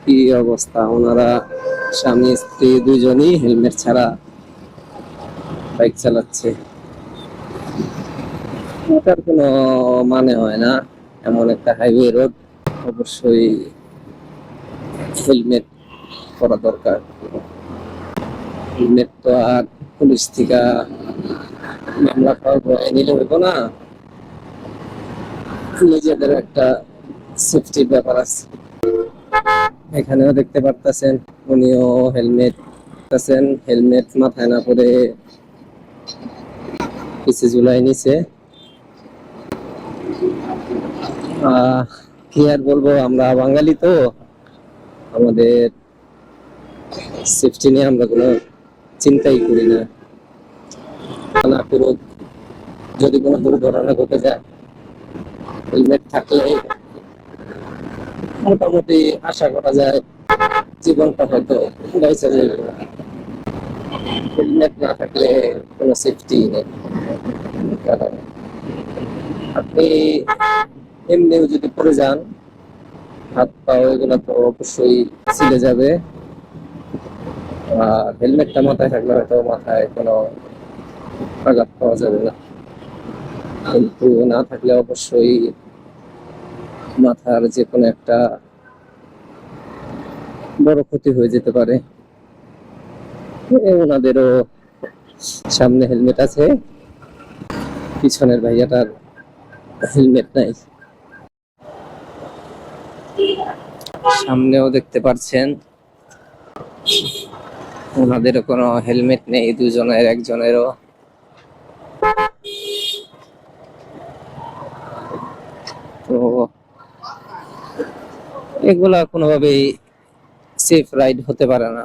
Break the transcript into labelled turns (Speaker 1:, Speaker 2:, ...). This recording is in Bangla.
Speaker 1: কি অবস্থা, ওনারা স্বামী স্ত্রী দুজনই হেলমেট ছাড়া বাইক চালাচ্ছে। এটার কোনো মানে হয় না। এমন একটা হাইওয়ে রোড, অবশ্যই হেলমেট করা দরকার। হেলমেট তো আর পুলিশ থেকে মামলা খাওয়া নিলে হইব না, নিজেদের একটা সেফটির ব্যাপার আছে। এখানেও দেখতে পারতেছেন উনিও হেলমেট আছেন, হেলমেট মাথায় না পরে পিছে ঝুলাই নিছে। কি আর বলবো, আমরা বাঙালি তো, আমাদের সেফটি নিয়ে আমরা কোনো চিন্তাই করি না। না করুক, যদি কোনো দুর্ঘটনা ঘটে যায় হেলমেট থাকলে মোটামুটি আশা করা যায় জীবনটা হয়তো বেঁচে যাবে। হেলমেট না থাকলে কোনো সেফটি নেই। কারণ আপনি এমনিও যদি পড়ে যান, হাত পা এগুলো তো অবশ্যই ছিলে যাবে। আর হেলমেটটা মাথায় থাকলে হয়তো মাথায় কোনো আঘাত পাওয়া যাবে না, কিন্তু না থাকলে অবশ্যই মাথার যে কোনো একটা বড় ক্ষতি হয়ে যেতে পারে। ওনাদেরও সামনে হেলমেট আছে, পিছনের ভাইয়াটার হেলমেট নাই। সামনেও দেখতে পাচ্ছেন ওনাদেরও কোনো হেলমেট নেই, দুজনের একজনেরও। তো এগুলা কোনোভাবেই সেফ রাইড হতে পারে না।